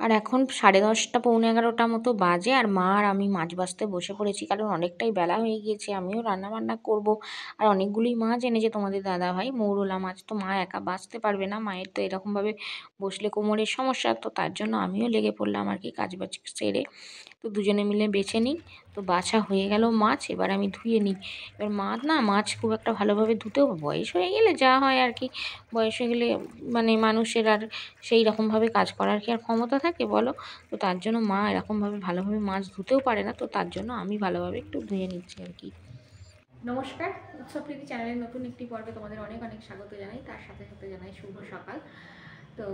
আর এখন 10:30 পৌনে 11টা মতো বাজে, আর মা আর আমি মাছ ভাজতে বসে পড়েছি, কারণ অনেকটাই বেলা হয়ে গিয়েছে। আমিও রান্নাবান্না করব। আর অনেকগুলোই মাছ এনেছে তোমাদের দাদাভাই, মৌরলা মাছ, তো মা একা বাছতে পারবে না, মায়ের তো এরকমভাবে বসলে কোমরের সমস্যা, তো তার জন্য আমিও লেগে পড়লাম আর কি, কাজ বাজ সেরে। তো দুজনে মিলে বেছে নিই। তো বাছা হয়ে গেল মাছ, এবার আমি ধুয়ে নিই। এবার মাছ খুব একটা ভালোভাবে ধুতেও, বয়স হয়ে গেলে যা হয় আর কি, বয়স হয়ে গেলে মানে মানুষের আর সেই রকমভাবে কাজ করার কি আর ক্ষমতা থাকে বলো। তো তার জন্য মা এরকমভাবে ভালোভাবে মাছ ধুতেও পারে না, তো তার জন্য আমি ভালোভাবে একটু ধুয়ে নিচ্ছি আর কি। নমস্কার, উৎসবপ্রীতি চ্যানেলের নতুন একটি পর্বে তোমাদের অনেক অনেক স্বাগত জানাই। তার সাথে সাথে জানাই শুভ সকাল। তো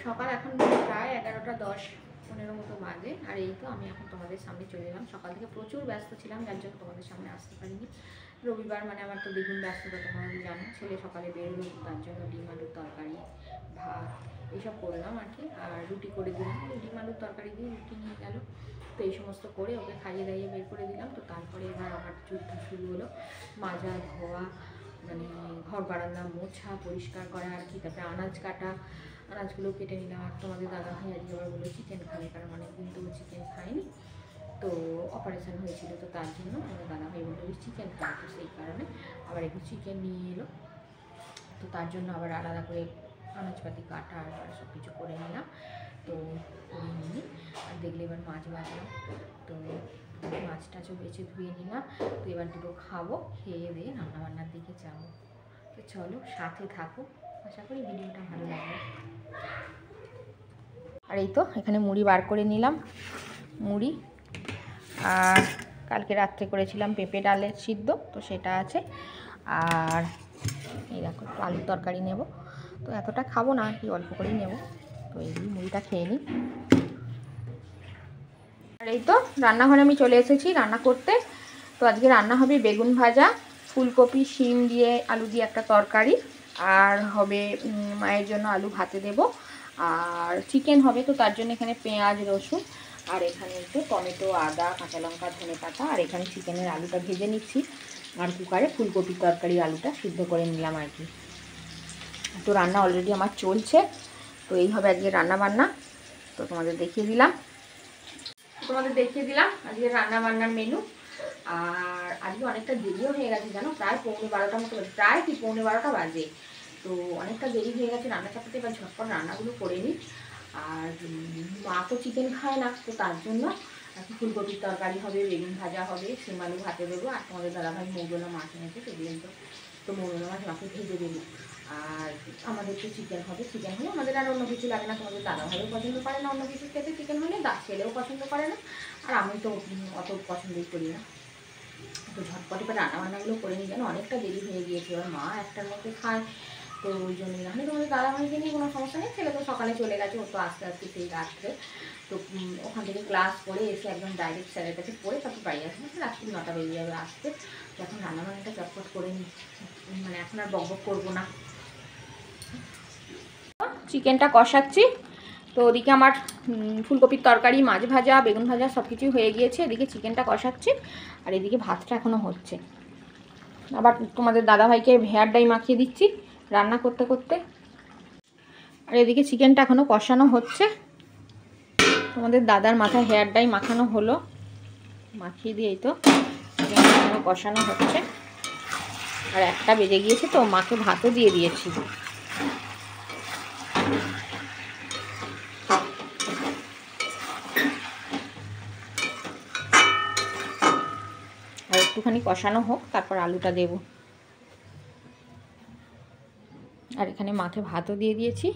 সকাল এখন প্রায় 11:10-15 মতো বাজে, আর এই তো আমি এখন তোমাদের সামনে চলে এলাম। সকাল থেকে প্রচুর ব্যস্ত ছিলাম, যার জন্য তোমাদের সামনে আসতে পারিনি। রবিবার মানে আমার তো দ্বিগুণ ব্যস্ততা, তোমরা জানো। ছেলে সকালে বেরোলো, তার জন্য ডিম আলুর তরকারি, ভাত এইসব করলাম আর কি। আর রুটি করে দিলাম, ডিম আলুর তরকারি দিয়ে রুটি নিয়ে গেল। তো এই সমস্ত করে ওকে খাইয়ে দাইয়ে বের করে দিলাম। তো তারপরে এবার আমার যুদ্ধ শুরু হলো, মাজা ধোয়া, মানে ঘর বারান্দা মোছা পরিষ্কার করা আর কি। তারপরে আনাজ কাটা, আনাজগুলো কেটে নিলাম। আর তোমাদের দাদাভাই আজকে আবার বললো চিকেন খাবে, কারণ অনেকদিন তো চিকেন খায়নি, তো অপারেশান হয়েছিল, তো তার জন্য আমাদের দাদাভাই বললো চিকেন খাবে, তো সেই কারণে আবার একটু চিকেন নিয়ে এলো। তো তার জন্য আবার আলাদা করে আনাজপাতি কাটা আর সব কিছু করে নিলাম। তো করে নিয়ে আর দেখলে এবার মাছ ভাজলাম, তো মাছ টাছও বেছে ধুয়ে নিলাম। তো এবার দুটো খাবো, খেয়ে দিয়ে রান্নাবান্নার দিকে যাবো। তো চলো সাথে থাকো, আশা করি ভিডিওটা ভালো লাগবে। আর এই তো এখানে মুড়ি বার করে নিলাম, মুড়ি। আর কালকে রাত্রে করেছিলাম পেঁপে ডালের সিদ্ধ, তো সেটা আছে। আর এই দেখো একটু আলুর তরকারি নেব, তো এতটা খাবো না আর কি, অল্প করেই নেব। তো এই মুড়িটা খেয়ে নিই। আর এই তো রান্নাঘরে আমি চলে এসেছি রান্না করতে। তো আজকে রান্না হবে বেগুন ভাজা, ফুলকপি শিম দিয়ে আলু দিয়ে একটা তরকারি, আর হবে মায়ের জন্য আলু ভাতে দেব, আর চিকেন হবে। তো তার জন্য এখানে পেঁয়াজ রসুন, আর এখানে একটু টমেটো আদা কাঁচা লঙ্কা ধনে পাতা, আর এখানে চিকেনের আলুটা ভেজে নিচ্ছি। আর কুকারে ফুলকপির তরকারি আলুটা সিদ্ধ করে নিলাম আর কি। তো রান্না অলরেডি আমার চলছে। তো এই হবে আজকে রান্না বান্না। তো তোমাদের দেখিয়ে দিলাম আজকে রান্না বান্নার মেনু। আর আজকে অনেকটা দেরিও হয়ে গেছে জানো, প্রায় 11:15 মতো বাজে, প্রায় কি 11:15 বাজে। তো অনেকটা দেরি হয়ে গেছে রান্না চাপাতে, এবার ঝটপট রান্নাগুলো করে নিই। আর মা তো চিকেন খায় না, তো তার জন্য একটু ফুলকপির তরকারি হবে, বেগুন ভাজা হবে, শিম আলু ভাতে দেবো। আর তোমাদের দাদাভাই মৌরলা মাছ এনেছে, সেগুলোই তো মৌরলা মাছ মাকে ভেজে দেবো। আর আমাদের তো চিকেন হবে, চিকেন হলে আমাদের আর অন্য কিছু লাগে না। তোমাদের দাদাভাইও পছন্দ করে না অন্য কিছু খেতে, চিকেন হলে ছেলেও পছন্দ করে না, আর আমি তো অত পছন্দই করি না। তো ঝটপট এবার রান্নাবান্নাগুলো করে নিই, যেন অনেকটা দেরি হয়ে গিয়েছে। এবার মা একটার মধ্যে খায়, তো ওই জন্যই। নাহলে তোমাদের দাদাভাইকে নিয়ে কোনো সমস্যা নেই, ছেলে তো সকালে চলে গেছে, ও তো আস্তে আস্তে সেই রাত্রে। তো ওখান থেকে ক্লাস করে এসে একদম ডাইরেক্ট স্যারের কাছে পড়ে তারপর বাড়ি আসবে, রাত্রি 9টা বেজে যাবে আসতে। এখন রান্নাবান্নাটা চটপট করে নিই, মানে এখন আর বকবক করবো না। চিকেনটা কষাচ্ছি। তো ওদিকে আমার ফুলকপির তরকারি, মাছ ভাজা, বেগুন ভাজা সব কিছুই হয়ে গিয়েছে। এদিকে চিকেনটা কষাচ্ছি, আর এদিকে ভাতটা এখনও হচ্ছে। আবার তোমাদের দাদাভাইকে হেয়ার ডাই মাখিয়ে দিচ্ছি রান্না করতে করতে। আর এদিকে চিকেনটা এখনও কষানো হচ্ছে। তোমাদের দাদার মাথায় হেয়ার ডাই মাখানো হলো, মাখিয়ে দিয়েই তো চিকেনটা এখনও কষানো হচ্ছে। আর 1টা বেজে গিয়েছে, তো মাকে ভাতও দিয়ে দিয়েছি। আর একটুখানি কষানো হোক, তারপর আলুটা দেব। আর এখানে মাকে ভাতও দিয়ে দিয়েছি,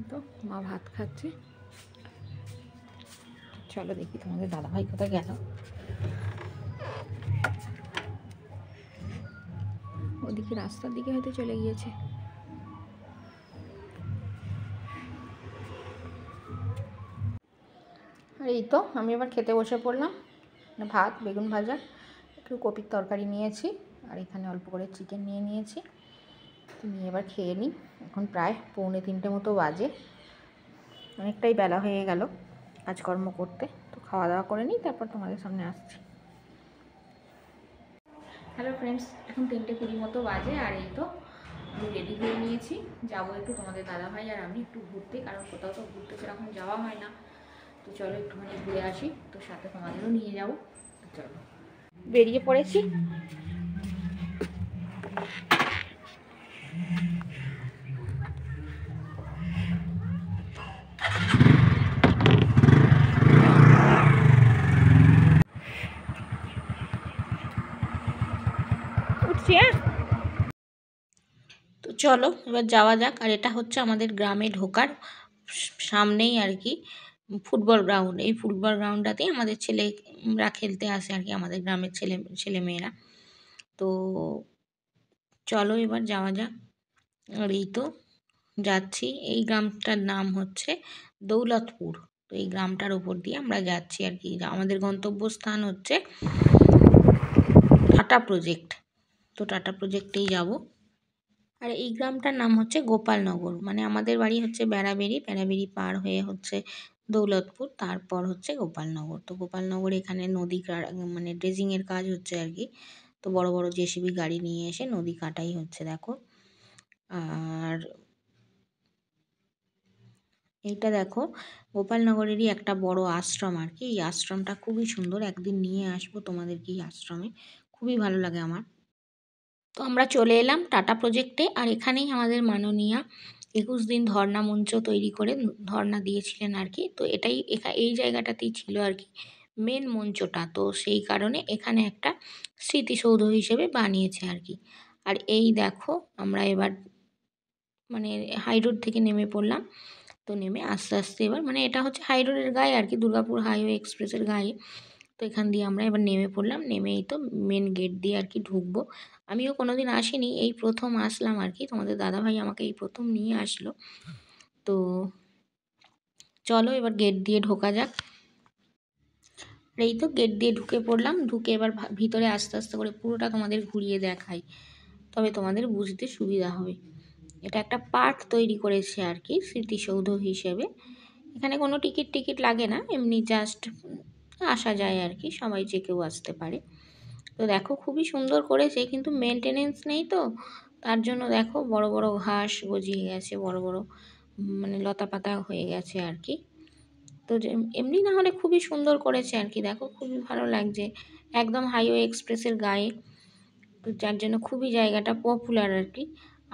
তো মা ভাত খাচ্ছে। চলো দেখি তোমাদের দাদাভাই কোথায় গেল। ওদিকে রাস্তার দিকে হয়তো চলে গিয়েছে। আর এই তো আমি এবার খেতে বসে পড়লাম। ভাত, বেগুন ভাজা, একটু কপির তরকারি নিয়েছি, আর এখানে অল্প করে চিকেন নিয়ে নিয়েছি। নিয়ে এবার খেয়ে নিই। এখন প্রায় 2:45 মতো বাজে, অনেকটাই বেলা হয়ে গেল কাজকর্ম করতে। তো খাওয়া দাওয়া করে নিই, তারপর তোমাদের সামনে আসছি। হ্যালো ফ্রেন্ডস, এখন 3:20 মতো বাজে। আর এই তো আমি রেডি হয়ে নিয়েছি, যাবো একটু তোমাদের দাদাভাই আর আমি একটু ঘুরতে, কারণ কোথাও তো ঘুরতে সেরকম যাওয়া হয় না। তো চলো একটুখানি ঘুরে আসি, তো সাথে তোমাদেরও নিয়ে যাবো। চলো বেরিয়ে পড়েছি। উঠছি, হ্যাঁ। তো চলো এবার যাওয়া যাক। আর এটা হচ্ছে আমাদের গ্রামে ঢোকার সামনেই আর কি ফুটবল গ্রাউন্ড। এই ফুটবল গ্রাউন্ডটাতেই আমাদের ছেলেরা খেলতে আসে আর কি, আমাদের গ্রামের ছেলেমেয়েরা। তো চলো এবার যাওয়া যাক। আর এই তো যাচ্ছি। এই গ্রামটার নাম হচ্ছে দৌলতপুর। তো এই গ্রামটার ওপর দিয়ে আমরা যাচ্ছি আর কি। আমাদের গন্তব্যস্থান হচ্ছে টাটা প্রজেক্ট। তো টাটা প্রজেক্টেই যাব। আর এই গ্রামটার নাম হচ্ছে গোপালনগর। মানে আমাদের বাড়ি হচ্ছে বেড়াবেড়ি পার হয়ে হচ্ছে দৌলতপুর, তারপর হচ্ছে গোপালনগর। তো গোপালনগর এখানে নদী মানে ড্রেজিংয়ের কাজ হচ্ছে আর কি। তো বড় বড় জেসিবি গাড়ি নিয়ে এসে নদী কাটাই হচ্ছে, দেখো। আর এইটা দেখো গোপালনগরেরই একটা বড় আশ্রম আর কি। এই আশ্রমটা খুবই সুন্দর, একদিন নিয়ে আসবো তোমাদেরকে এই আশ্রমে, খুবই ভালো লাগে আমার। তো আমরা চলে এলাম টাটা প্রজেক্টে। আর এখানেই আমাদের মাননীয়া 21 দিন ধর্ণা মঞ্চ তৈরি করে ধর্ণা দিয়েছিলেন আর কি। তো এটাই এই জায়গাটাতেই ছিল আর কি মেন মঞ্চটা। তো সেই কারণে এখানে একটা স্মৃতিসৌধ হিসেবে বানিয়েছে আর কি। আর এই দেখো আমরা এবার মানে হাই রোড থেকে নেমে পড়লাম। তো নেমে আস্তে আস্তে এবার মানে এটা হচ্ছে হাই রোডের গায়ে আর কি, দুর্গাপুর হাইওয়ে এক্সপ্রেসের গায়ে। তো এখান দিয়ে আমরা এবার নেমে পড়লাম। নেমেই তো মেন গেট দিয়ে আর কি ঢুকবো। আমিও কোনোদিন আসিনি, এই প্রথম আসলাম আর কি। তোমাদের দাদাভাই আমাকে এই প্রথম নিয়ে আসলো। তো চলো এবার গেট দিয়ে ঢোকা যাক। আর এই তো গেট দিয়ে ঢুকে পড়লাম। ঢুকে এবার ভিতরে আস্তে আস্তে করে পুরোটা তোমাদের ঘুরিয়ে দেখাই, তবে তোমাদের বুঝতে সুবিধা হবে। এটা একটা পার্ক তৈরি করেছে আর কি স্মৃতিসৌধ হিসেবে। এখানে কোনো টিকিট লাগে না, এমনি জাস্ট আসা যায় আর কি, সবাই যে কেউ আসতে পারে। তো দেখো খুবই সুন্দর করেছে, কিন্তু মেনটেনেন্স নেই তো, তার জন্য দেখো বড় বড় ঘাস গজিয়ে গেছে, বড় বড় মানে লতা পাতা হয়ে গেছে আর কি। তো এমনি না হলে খুবই সুন্দর করেছে আর কি, দেখো খুবই ভালো লাগছে, একদম হাইওয়ে এক্সপ্রেসের গায়ে। তো যার জন্য খুবই জায়গাটা পপুলার আর কি।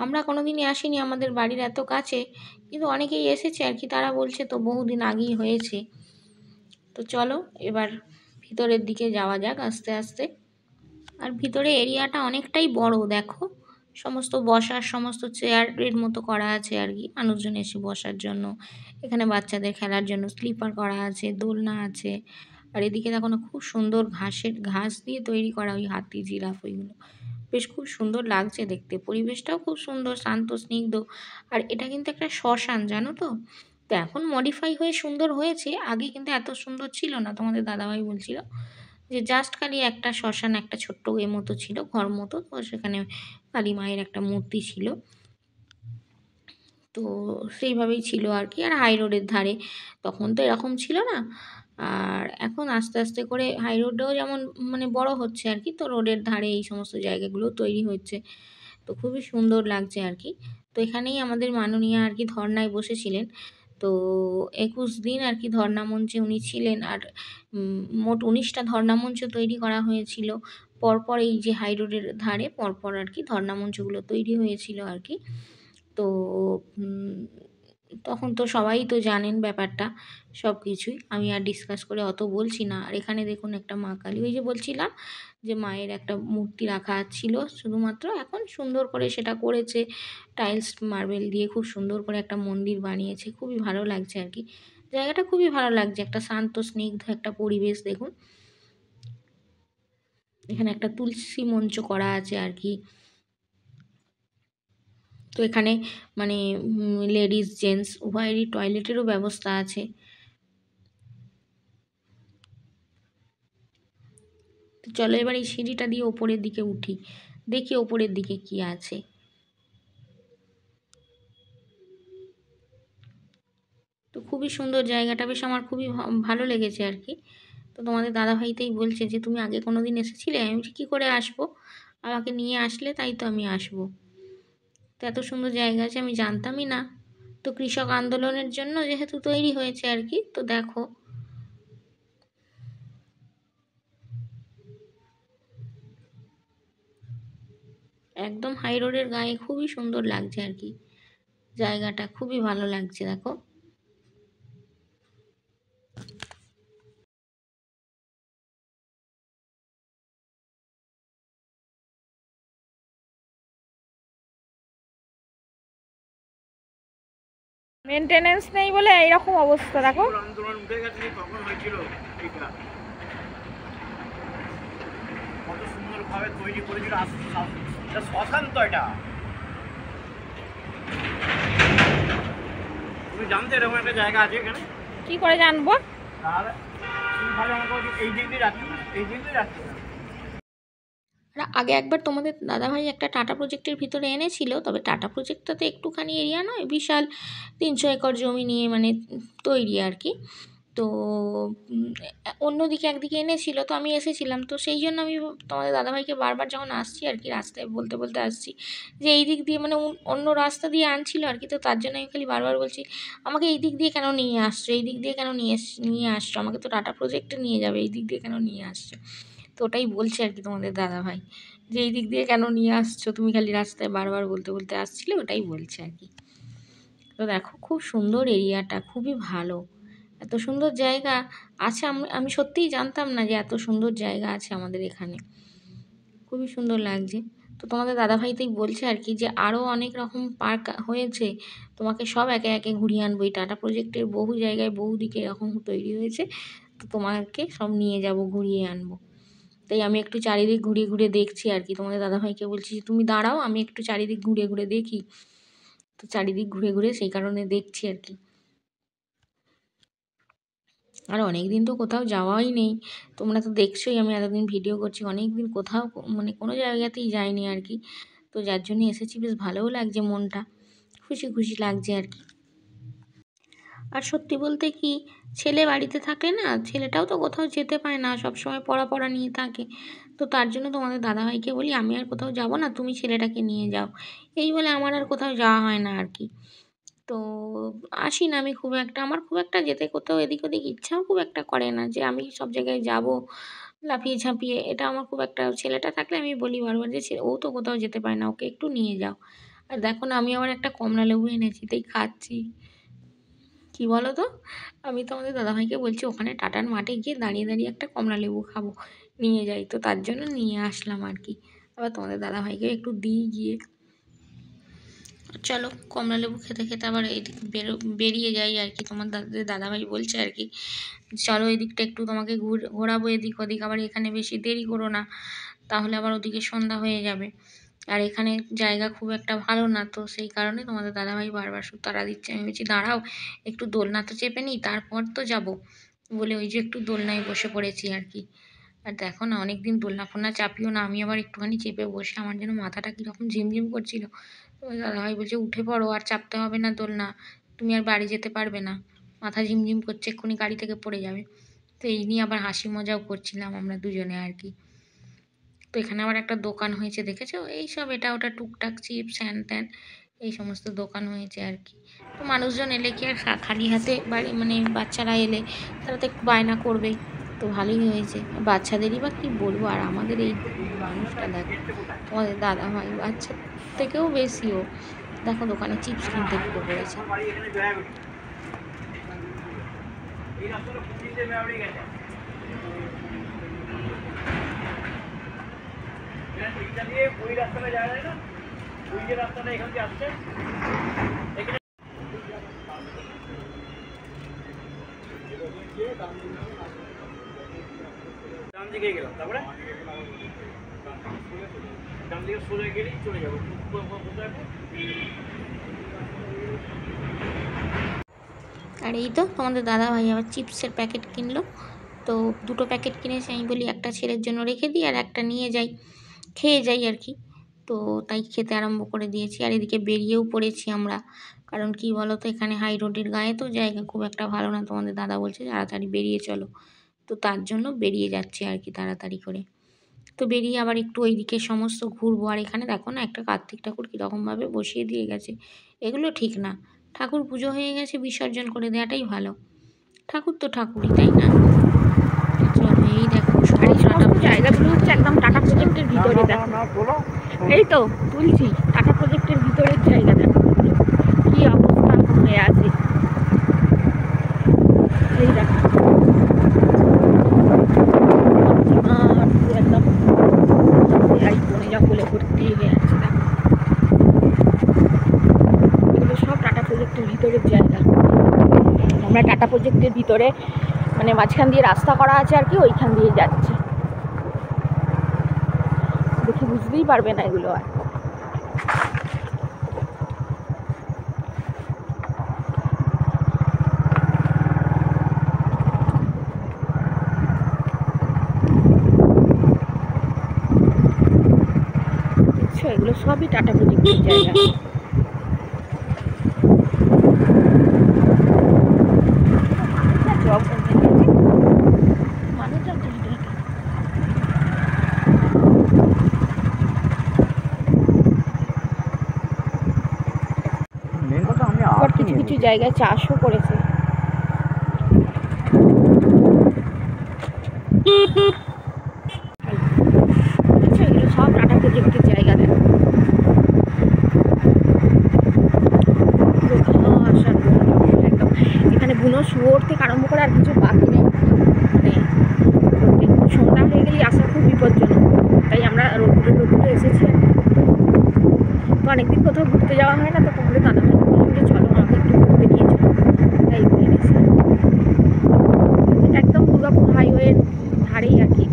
আমরা কোনোদিনই আসিনি, আমাদের বাড়ির এত কাছে, কিন্তু অনেকেই এসেছে আর কি, তারা বলছে তো বহুদিন আগেই হয়েছে। তো চলো এবার ভিতরের দিকে যাওয়া যাক আস্তে আস্তে। আর ভিতরে এরিয়াটা অনেকটাই বড়, দেখো সমস্ত বসার সমস্ত চেয়ারের মতো করা আছে আর কি, মানুষজন এসে বসার জন্য। এখানে বাচ্চাদের খেলার জন্য স্লিপার করা আছে, দোলনা আছে। আর এদিকে দেখো না খুব সুন্দর ঘাস দিয়ে তৈরি করা ওই হাতি জিরাফ ওইগুলো, বেশ খুব সুন্দর লাগছে দেখতে। পরিবেশটাও খুব সুন্দর, শান্ত স্নিগ্ধ। আর এটা কিন্তু একটা শ্মশান, জানো তো। তো এখন মডিফাই হয়ে সুন্দর হয়েছে, আগে কিন্তু এত সুন্দর ছিল না। তোমাদের দাদাভাই বলছিল যে জাস্ট খালি একটা শ্মশান, একটা ছোট্ট মতো ছিল, ঘর মতো। তো সেখানে কালী মায়ের একটা মূর্তি ছিল, তো সেইভাবেই ছিল আর কি। আর হাই রোডের ধারে, তখন তো এরকম ছিল না। আর এখন আস্তে আস্তে করে হাই রোডেও যেমন মানে বড় হচ্ছে আর কি, তো রোডের ধারে এই সমস্ত জায়গাগুলো তৈরি হচ্ছে। তো খুবই সুন্দর লাগছে আর কি। তো এখানেই আমাদের মাননীয়া আর কি ধর্নায় বসেছিলেন। তো 21 দিন আর কি ধর্না মঞ্চে উনি ছিলেন। আর মোট 19টা ধর্না মঞ্চ তৈরি করা হয়েছিল পরপর, এই যে হাই রোডের ধারে পরপর আর কি ধর্না মঞ্চগুলো তৈরি হয়েছিল আর কি। তো তখন তো সবাই তো জানেন ব্যাপারটা, সব কিছুই আমি আর ডিসকাস করে অত বলছি না। আর এখানে দেখুন একটা মা কালী, ওই যে বলছিলাম যে মায়ের একটা মূর্তি রাখা ছিল শুধুমাত্র, এখন সুন্দর করে সেটা করেছে টাইলস মার্বেল দিয়ে, খুব সুন্দর করে একটা মন্দির বানিয়েছে, খুবই ভালো লাগছে আর কি। জায়গাটা খুবই ভালো লাগছে, একটা শান্ত স্নিগ্ধ একটা পরিবেশ। দেখুন এখানে একটা তুলসী মঞ্চ করা আছে আর কি। তো এখানে মানে লেডিস জেন্টস উভয়েরই টয়লেটেরও ব্যবস্থা আছে। তো চলো এবার এই সিঁড়িটা দিয়ে ওপরের দিকে উঠি, দেখি ওপরের দিকে কি আছে। তো খুবই সুন্দর জায়গাটা, বেশ আমার খুবই ভালো লেগেছে আর কি। তো তোমাদের দাদাভাইতেই বলছে যে তুমি আগে কোনো দিন এসেছিলে? আমি বলছি কী করে আসবো, আমাকে নিয়ে আসলে তাই তো আমি আসবো। তো এত সুন্দর জায়গা আছে আমি জানতামই না। তো কৃষক আন্দোলনের জন্য যেহেতু তৈরি হয়েছে আর কি, তো দেখো একদম হাই রোডের গায়ে খুবই সুন্দর লাগছে আর কি, জায়গাটা খুবই ভালো লাগছে দেখো। মেনটেনেন্স নেই বলে এইরকম অবস্থা দেখো। আন্দোলন উঠে গেছে তখন হয়েছিল এটা, কত সুন্দরভাবে তৈরি করেছিল। এটা শ্মশান তো, এটা তুমি জানতে এরকম একটা জায়গা আছে এখানে? কি করে জানবো? তাহলে তুমি ভালো আমাকে এই দিক দিয়ে যাচ্ছি, এই দিক দিয়ে যাচ্ছি। আগে একবার তোমাদের দাদাভাই একটা টাটা প্রজেক্টের ভিতরে এনেছিল, তবে টাটা প্রজেক্টটা তো একটুখানি এরিয়া নয়, বিশাল 300 একর জমি নিয়ে মানে তৈরি আর কি। তো অন্যদিকে একদিকে এনেছিল, তো আমি এসেছিলাম, তো সেই জন্য আমি তোমাদের দাদাভাইকে বারবার যখন আসছি আর কি রাস্তায় বলতে বলতে আসছি যে এই দিক দিয়ে মানে অন্য রাস্তা দিয়ে আনছিল আর কি, তো তার জন্য আমি খালি বারবার বলছি আমাকে এই দিক দিয়ে কেন নিয়ে আসছো, এই দিক দিয়ে কেন নিয়ে আসছো, আমাকে তো টাটা প্রজেক্টে নিয়ে যাবে, এই দিক দিয়ে কেন নিয়ে আসছো। তো ওটাই বলছে আর কি তোমাদের দাদাভাই যে এই দিক দিয়ে কেন নিয়ে আসছো, তুমি খালি রাস্তায় বারবার বলতে বলতে আসছিলে, ওটাই বলছে আর কি। তো দেখো খুব সুন্দর এরিয়াটা, খুবই ভালো, এত সুন্দর জায়গা আছে। আমি সত্যিই জানতাম না যে এত সুন্দর জায়গা আছে আমাদের এখানে, খুবই সুন্দর লাগছে। তো তোমাদের দাদাভাই তাই বলছে আর কি যে আরও অনেক রকম পার্ক হয়েছে, তোমাকে সব একে একে ঘুরিয়ে আনবো, এই টাটা প্রজেক্টের বহু জায়গায় বহু দিকে এরকম তৈরি হয়েছে, তো তোমাকে সব নিয়ে যাব ঘুরিয়ে আনবো। তাই আমি একটু চারিদিক ঘুরে ঘুরে দেখছি আর কি, তোমাদের দাদাভাইকে বলছি যে তুমি দাঁড়াও আমি একটু চারিদিক ঘুরে ঘুরে দেখি। তো চারিদিক ঘুরে ঘুরে সেই কারণে দেখছি আর কি। আর অনেক দিন তো কোথাও যাওয়াই নেই, তোমরা তো দেখছোই আমি এতদিন ভিডিও করছি, অনেক দিন কোথাও মানে কোনো জায়গাতেই যাইনি আর কি। তো যার জন্য এসেছি, বেশ ভালোও লাগছে, মনটা খুশি খুশি লাগছে আর কি। আর সত্যি বলতে কি, ছেলে বাড়িতে থাকলে না, ছেলেটাও তো কোথাও যেতে পায় না, সবসময় পড়া নিয়ে থাকে। তো তার জন্য তোমাদের দাদাভাইকে বলি আমি আর কোথাও যাব না, তুমি ছেলেটাকে নিয়ে যাও, এই বলে আমার আর কোথাও যাওয়া হয় না আর কি। তো আসি না আমি খুব একটা, আমার খুব একটা যেতে কোথাও এদিক ওদিক ইচ্ছাও খুব একটা করে না যে আমি সব জায়গায় যাব লাফিয়ে ঝাঁপিয়ে, এটা আমার খুব একটা, ছেলেটা থাকলে আমি বলি বারবার যে ও তো কোথাও যেতে পারে না, ওকে একটু নিয়ে যাও। আর দেখো না আমি আবার একটা কমলা লেবু এনেছি, তাই খাচ্ছি। কি বলো তো, আমি তো আমাদের দাদাভাইকে বলছি ওখানে টাটার মাঠে গিয়ে দাঁড়িয়ে দাঁড়িয়ে একটা কমলা লেবু খাবো, নিয়ে যাই, তো তার জন্য নিয়ে আসলাম আর কি। আবার তোমাদের দাদাভাইকে একটু দিই গিয়ে। চলো কমলা লেবু খেতে খেতে আবার এদিক বেরিয়ে যাই আর কি, তোমার দাদাভাই বলছে আর কি চলো এদিকটা একটু তোমাকে ঘোরাবো এদিক ওদিক, আবার এখানে বেশি দেরি করো না, তাহলে আবার ওদিকে সন্ধ্যা হয়ে যাবে। আর এখানে জায়গা খুব একটা ভালো না, তো সেই কারণে তোমাদের দাদাভাই বারবার শুধু তাড়া দিচ্ছে। আমি বলছি দাঁড়াও একটু দোলনা তো চেপে নিই তারপর তো যাব, বলে ওই যে একটু দোলনায় বসে পড়েছি আর কি। আর দেখো না অনেক দিন দোলনা ফোলনা চাপিও না, আমি আবার একটুখানি চেপে বসে আমার যেন মাথাটা কীরকম ঝিমঝিম করছিল। তো ওই দাদাভাই বলছে উঠে পড়ো, আর চাপতে হবে না দোলনা, তুমি আর বাড়ি যেতে পারবে না, মাথা ঝিমঝিম করছে, এক্ষুনি গাড়ি থেকে পড়ে যাবে। তো এই নিয়ে আবার হাসি মজাও করছিলাম আমরা দুজনে আর কি। তো এখানে আবার একটা দোকান হয়েছে দেখেছো, এইসব এটা ওটা টুকটাক চিপস হ্যান ত্যান এই সমস্ত দোকান হয়েছে আর কি। তো মানুষজন এলে কি আর খালি হাতে বাড়ি মানে বাচ্চারা এলে তারা তো একটু বায়না করবেই, তো ভালোই হয়েছে। বাচ্চাদেরই বা কী বলবো, আর আমাদের এই মানুষটা দেখো তোমাদের দাদা ভাই বাচ্চা থেকেও বেশিও, দেখো দোকানে চিপস কিনতে ঢুকে পড়েছে। ওই রাস্তাটা যাওয়া যায় না, ওই যে রাস্তাটা এখান থেকে আসছে ডান দিকে গেলাম, তারপরে ডান দিকে সোজা গেলেই চলে যাবো। আর এই তো তোমাদের দাদা ভাই আবার চিপসের প্যাকেট কিনলো, তো দুটো প্যাকেট কিনেছে, আমি বলি একটা ছেলের জন্য রেখে দিই আর একটা নিয়ে যাই, খেয়ে যাই আর কি। তো তাই খেতে আরম্ভ করে দিয়েছি, আর এদিকে বেরিয়েও পড়েছি আমরা, কারণ কি বলো তো এখানে হাই রোডের গায়ে তো জায়গা খুব একটা ভালো না, তোমাদের দাদা বলছে তাড়াতাড়ি বেরিয়ে চলো, তো তার জন্য বেরিয়ে যাচ্ছে আর কি তাড়াতাড়ি করে। তো বেরিয়ে আবার একটু ওইদিকে সমস্ত ঘুরবো। আর এখানে দেখো না একটা কার্তিক ঠাকুর কীরকমভাবে বসিয়ে দিয়ে গেছে, এগুলো ঠিক না। ঠাকুর পুজো হয়ে গেছে, বিসর্জন করে দেওয়াটাই ভালো। ঠাকুর তো ঠাকুরই, তাই না? চলো এই দেখো সব টাটা জায়গাগুলো হচ্ছে একদম টাটা প্রজেক্টের ভিতরে। দেখো এই তো তুলছি, টাটা প্রজেক্টের ভিতরের জায়গা। দেখো কি অবস্থা হয়ে আছে, এই দেখো একদম বনে জঙ্গলে ভর্তি হয়ে আছে। দেখো এগুলো সব টাটা প্রজেক্টের ভিতরের জায়গা। আমরা টাটা প্রজেক্টের ভিতরে মানে মাঝখান দিয়ে রাস্তা করা আছে আর কি, ওইখান দিয়ে যাচ্ছে। দেখে বুঝতেই পারবে না এগুলো আর। দেখছো এগুলো সবই টাটা প্রজেক্টের জায়গা। আবার কিছু কিছু জায়গায় চাষও করেছে। এগুলো সব টাটা প্রজেক্টের জায়গা। দেখো একদম এখানে বুনো শুয়োর থেকে আরম্ভ করে আর কিছু বাকি নেই। মানে সন্ধ্যা হয়ে গেলেই আসা খুব বিপজ্জনক, তাই আমরা রোদ্দুরে এসেছি। তো অনেকদিন কোথাও ঘুরতে যাওয়া হয় না, তো তোমাদের দাদা ভাই বললাম যে চলো আমাকে একটু ঘুরতে নিয়ে চলো, তাই ঘুরে গেছি। এটা একদম দুর্গাপুর হাইওয়ের ধারেই আর কি।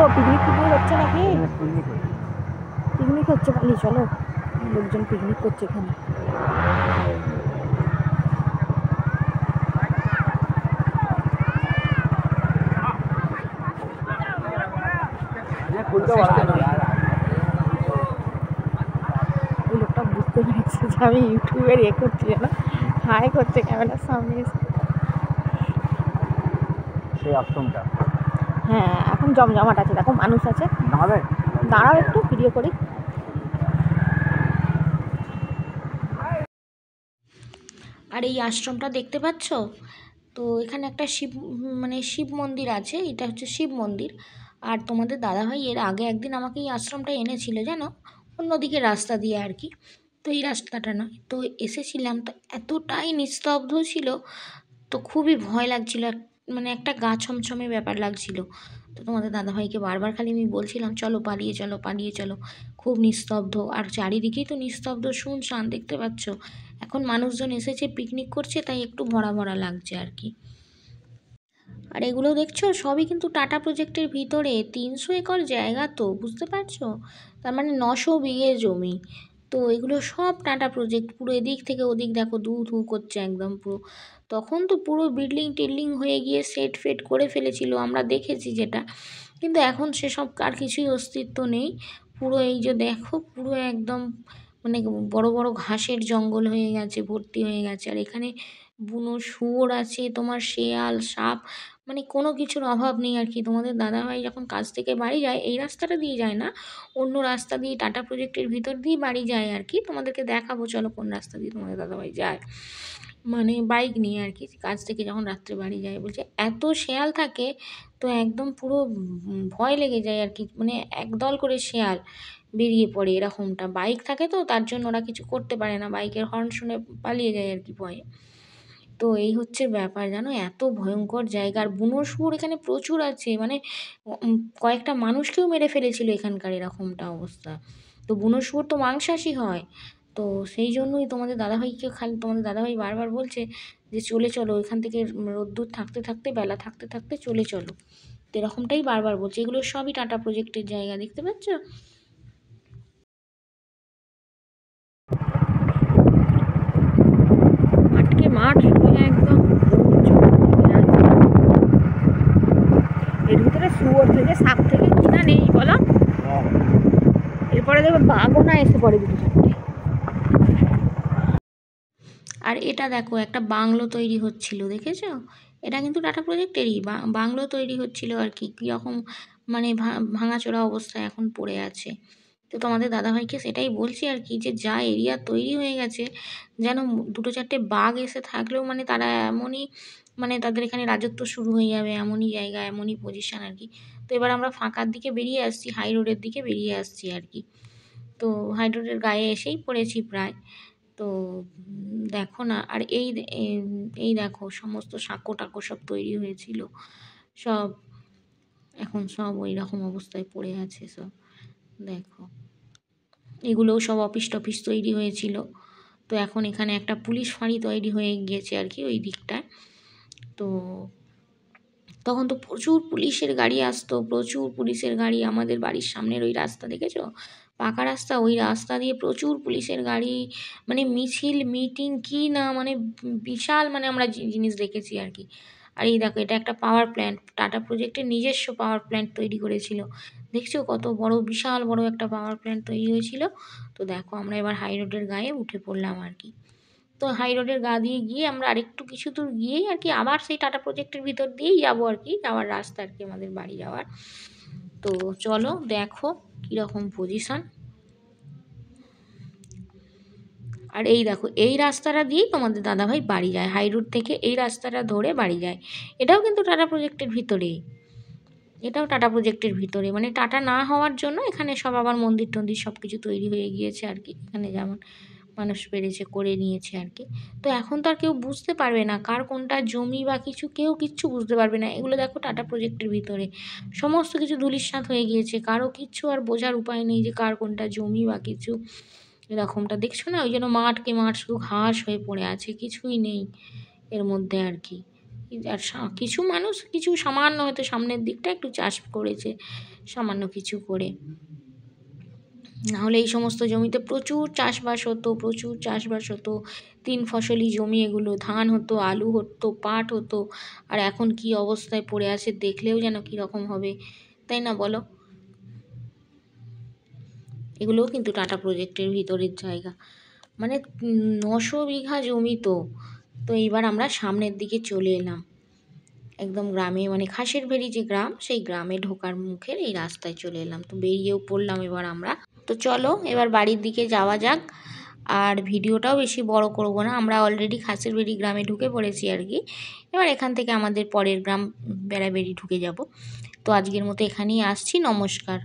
পিকনিক পিকনিক হচ্ছে নাকি? পিকনিক হচ্ছে, পালিয়ে চলো, লোকজন পিকনিক করছে এখানে। ওই লোকটা বুঝতে পেরেছে যে আমি ইউটিউবের করছি না, হাই করছে ক্যামেরার সামনে এসে। সেই আশ্রমটা হ্যাঁ এখন জমজমাট আছে, দেখো মানুষ আছে। দাঁড়াও একটু ভিডিও করি। আর এই আশ্রমটা দেখতে পাচ্ছ তো, এখানে একটা শিব মন্দির আছে, এটা হচ্ছে শিব মন্দির। আর তোমাদের দাদাভাই এর আগে একদিন আমাকে এই আশ্রমটা এনেছিল জানো, অন্যদিকে রাস্তা দিয়ে আর কি। তো এই রাস্তাটা নয়, তো এসেছিলাম, তো এতটাই নিস্তব্ধ ছিল, তো খুবই ভয় লাগছিল, মানে একটা গা ছমছমে ব্যাপার লাগছিল। তো তোমাদের দাদাভাইকে বারবার খালি আমি বলছিলাম চলো পালিয়ে চলো পালিয়ে চলো, খুব নিস্তব্ধ। আর চারিদিকেই তো নিস্তব্ধ, শুনশান, দেখতে পাচ্ছ। এখন মানুষজন এসেছে, পিকনিক করছে, তাই একটু ভরা ভরা লাগছে আর কি। আর এগুলো দেখছো সবই কিন্তু টাটা প্রজেক্টের ভিতরে, 300 একর জায়গা, তো বুঝতে পারছো, তার মানে 900 বিঘে জমি। তো এগুলো সব টাটা প্রজেক্ট, পুরো এদিক থেকে ওদিক দেখো ধু ধু করছে একদম পুরো। তখন তো পুরো বিল্ডিং টিল্ডিং হয়ে গিয়ে সেট ফেট করে ফেলেছিল, আমরা দেখেছি যেটা। কিন্তু এখন সেসব আর কিছুই অস্তিত্ব নেই। পুরো এই যে দেখো পুরো একদম মানে বড় বড় ঘাসের জঙ্গল হয়ে গেছে, ভর্তি হয়ে গেছে। আর এখানে বুনো শুয়োর আছে, তোমার শেয়াল, সাপ, মানে কোনো কিছুর অভাব নেই আর কি। তোমাদের দাদাভাই যখন কাজ থেকে বাড়ি যায়, এই রাস্তাটা দিয়ে যায় না, অন্য রাস্তা দিয়ে টাটা প্রজেক্টের ভিতর দিয়ে বাড়ি যায় আর কি। তোমাদেরকে দেখাবো চলো কোন রাস্তা দিয়ে তোমাদের দাদাভাই যায়, মানে বাইক নিয়ে আর কি। কাজ থেকে যখন রাত্রে বাড়ি যায়, বলছে এত শেয়াল থাকে, তো একদম পুরো ভয় লেগে যায় আর কি, মানে একদল করে শেয়াল বেরিয়ে পড়ে এরকমটা। বাইক থাকে তো তার জন্য ওরা কিছু করতে পারে না, বাইকের হর্ন শুনে পালিয়ে যায় আর কি ভয়ে। তো এই হচ্ছে ব্যাপার জানো, এত ভয়ঙ্কর জায়গা। আর বুনো শুয়োর এখানে প্রচুর আছে, মানে কয়েকটা মানুষকেও মেরে ফেলেছিল এখানকার, এরকমটা অবস্থা। তো বুনো শুয়োর তো মাংসাশী হয়, তো সেই জন্যই তোমাদের দাদাভাইকে তোমাদের দাদাভাই বারবার বলছে যে চলে চলো এখান থেকে, রোদ্দুর থাকতে থাকতে বেলা থাকতে থাকতে চলে চলো। তো এরকমটাই বারবার বলছে। এগুলো সবই টাটা প্রজেক্টের জায়গা, দেখতে পাচ্ছ। মাঠ একদম এর ভিতরে শুয়োর থেকে সাপ থেকে কিনা নেই বলো। যাতে বাঘও না এসে পড়ে দুটো চারটে। আর এটা দেখো একটা বাংলো তৈরি হচ্ছিল, দেখেছো? এটা কিন্তু টাটা প্রজেক্টেরই বাংলো তৈরি হচ্ছিল আর কি, কীরকম মানে ভাঙাচোরা অবস্থায় এখন পড়ে আছে। তো তোমাদের দাদাভাইকে সেটাই বলছি আর কি, যে যা এরিয়া তৈরি হয়ে গেছে, যেন দুটো চারটে বাঘ এসে থাকলেও মানে তারা এমনই, মানে তাদের এখানে রাজত্ব শুরু হয়ে যাবে, এমনই জায়গা, এমনই পজিশন আর কি। তো এবার আমরা ফাঁকার দিকে বেরিয়ে আসছি, হাই রোডের দিকে বেরিয়ে আসছি আর কি। তো হাই রোডের গায়ে এসেই পড়েছি প্রায়। তো দেখো না, আর এই দেখো সমস্ত সাঁকো টাকো সব তৈরি হয়েছিল, সব এখন সব ওই রকম অবস্থায় পড়ে আছে সব। দেখো এগুলোও সব অফিস টফিস তৈরি হয়েছিল। তো এখন এখানে একটা পুলিশ ফাঁড়ি তৈরি হয়ে গিয়েছে আর কি ওই দিকটায়। তো তখন তো প্রচুর পুলিশের গাড়ি আসতো, প্রচুর পুলিশের গাড়ি। আমাদের বাড়ির সামনের ওই রাস্তা দেখেছো, পাকা রাস্তা, ওই রাস্তা দিয়ে প্রচুর পুলিশের গাড়ি, মানে মিছিল মিটিং কি না, মানে বিশাল, মানে আমরা জিনিস দেখেছি আর কি। আর এই দেখো এটা একটা পাওয়ার প্ল্যান্ট, টাটা প্রজেক্টের নিজস্ব পাওয়ার প্ল্যান্ট তৈরি করেছিল। দেখছো কত বড়, বিশাল বড় একটা পাওয়ার প্ল্যান্ট তৈরি হয়েছিল। তো দেখো আমরা এবার হাই রোডের গায়ে উঠে পড়লাম আর কি। তো হাই রোডের গা দিয়ে গিয়ে আমরা আরেকটু কিছু দূর গিয়েই আর কি আবার সেই টাটা প্রজেক্টের ভিতর দিয়েই যাবো আর কি, যাওয়ার রাস্তা আর কি আমাদের বাড়ি যাওয়ার। তো চলো দেখো কীরকম পজিশন। আর এই দেখো এই রাস্তাটা দিয়েই তোমাদের দাদাভাই বাড়ি যায়, হাই রোড থেকে এই রাস্তাটা ধরে বাড়ি যায়। এটাও কিন্তু টাটা প্রজেক্টের ভিতরেই, এটাও টাটা প্রজেক্টের ভিতরে, মানে টাটা না হওয়ার জন্য এখানে সব আবার মন্দির টন্দির সব কিছু তৈরি হয়ে গিয়েছে আর কি। এখানে যেমন মানুষ পেরেছে করে নিয়েছে আর কি। তো এখন তো আর কেউ বুঝতে পারবে না কার কোনটা জমি বা কিছু, কেউ কিচ্ছু বুঝতে পারবে না। এগুলো দেখো টাটা প্রজেক্টের ভিতরে সমস্ত কিছু ধূলিসাৎ হয়ে গিয়েছে, কারো কিচ্ছু আর বোঝার উপায় নেই যে কার কোনটা জমি বা কিছু। এরকমটা দেখছো না, ওই জন্য মাঠকে মাঠ শুধু ঘাস হয়ে পড়ে আছে, কিছুই নেই এর মধ্যে আর কি। আর কিছু মানুষ কিছু সামান্য হয়তো সামনের দিকটা একটু চাষ করেছে, সামান্য কিছু করে, নাহলে এই সমস্ত জমিতে প্রচুর চাষবাস হতো, প্রচুর চাষবাস হতো। 3 ফসলি জমি এগুলো, ধান হতো, আলু হতো, পাট হতো। আর এখন কি অবস্থায় পড়ে আছে দেখলেও যেন কীরকম হবে, তাই না বলো? এগুলোও কিন্তু টাটা প্রজেক্টের ভিতরের জায়গা, মানে 900 বিঘা জমি। তো তো এইবার আমরা সামনের দিকে চলে এলাম, একদম গ্রামে, মানে খাসের ভেড়ি যে গ্রাম, সেই গ্রামে ঢোকার মুখের এই রাস্তায় চলে এলাম। তো বেরিয়েও পড়লাম এবার আমরা। তো চলো এবার বাড়ির দিকে যাওয়া যাক। আর ভিডিওটাও বেশি বড় করব না, আমরা অলরেডি খাসের ভেড়ি গ্রামে ঢুকে পড়েছি আর কি। এবার এখান থেকে আমাদের পরের গ্রাম বেড়াবেড়ি ঢুকে যাব। তো আজকের মতো এখানেই আসছি, নমস্কার।